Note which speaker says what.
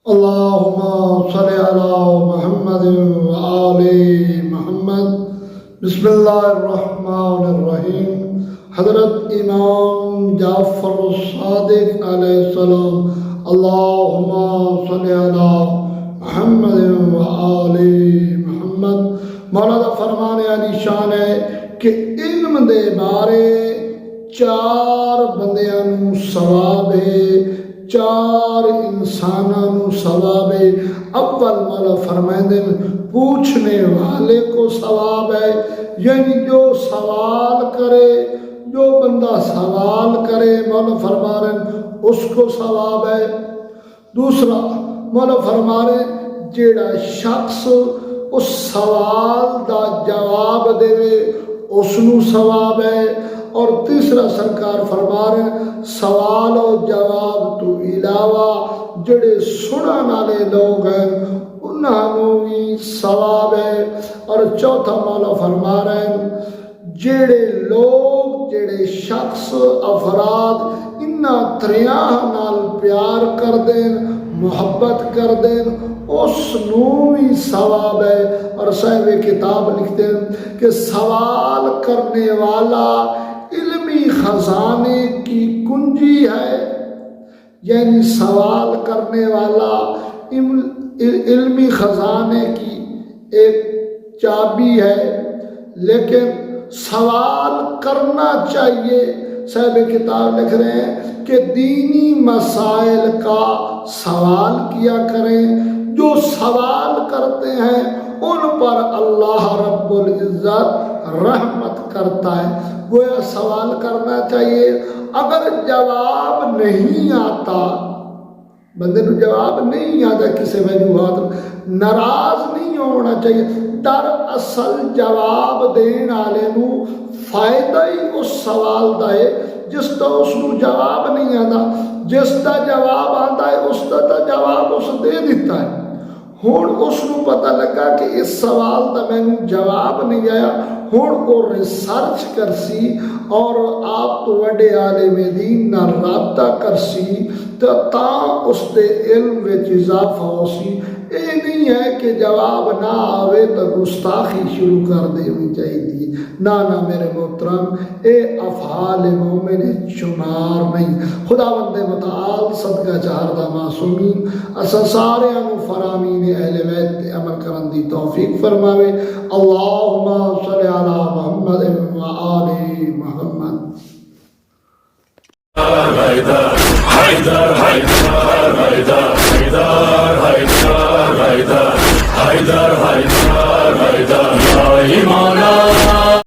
Speaker 1: اللهم صل على محمد وآل محمد. بسم اللہ الرحمن الرحیم. حضرت امام جعفر الصادق علیہ السلام. اللهم صل على محمد وآل محمد. مولا فرمانے علی شان ہے کہ علم دے بارے چار بندیاں نوں ثواب ہے، چار انسانوں ثواب ہے. اول مولا فرمائیں پوچھنے والے کو ثواب ہے، یعنی جو سوال کرے، جو بندہ سوال کرے مولا فرما رہے اس کو ثواب ہے. دوسرا مولا فرما رہے جیڑا شخص اس سوال دا جواب دے اس نو ثواب ہے. اور تیسرا سرکار فرما رہے سوال و جواب تو علاوہ جڑے سنن والے لوگ ہیں انہوں بھی ثواب ہے. اور چوتھا مولا فرما رہے جڑے لوگ جڑے شخص افراد انہاں تریاں نال پیار کر دیں، محبت کر دیں، اس نو بھی ثواب ہے. اور صاحب کتاب لکھتے ہیں کہ سوال کرنے والا علمی خزانے کی کنجی ہے، یعنی سوال کرنے والا علمی خزانے کی ایک چابی ہے. لیکن سوال کرنا چاہیے. صاحب کتاب لکھ رہے ہیں کہ دینی مسائل کا سوال کیا کریں. جو سوال کرتے ہیں ان پر اللہ رب العزت رحمت کرتا ہے. گویا سوال کرنا چاہیے. اگر جواب نہیں آتا، بندے کو جواب نہیں آتا، کسی وجوہات ناراض نہیں ہونا چاہیے. دراصل جواب دین والے نو فائدہ ہی اس سوال دا ہے جس کا اس نو جواب نہیں آتا. جس کا جواب آتا ہے اس کا جواب اس دے دیتا ہے. ہون اس نو پتہ لگا کہ اس سوال دا میں جواب نہیں آیا. ہون کو ریسرچ کرسی اور آپ تو وڈے عالم دین نہ رابطہ کرسی تو اس دے علم وچ اضافہ ہوسی. اے نہیں ہے کہ جواب نہ آوے تو گستاخی شروع کر دینی چاہیے. نہ میرے محترم، اے افعال مومن شمار نہیں. خداوند متعال صدقہ چہردہ معصومین اسا سارے فرامین اہل بیت تے عمل کرن دی توفیق فرماوے. اللہم صلی علی محمد و آل محمد. حیدر حیدر حیدر حیدر حیدر حیدر حیدر حیدر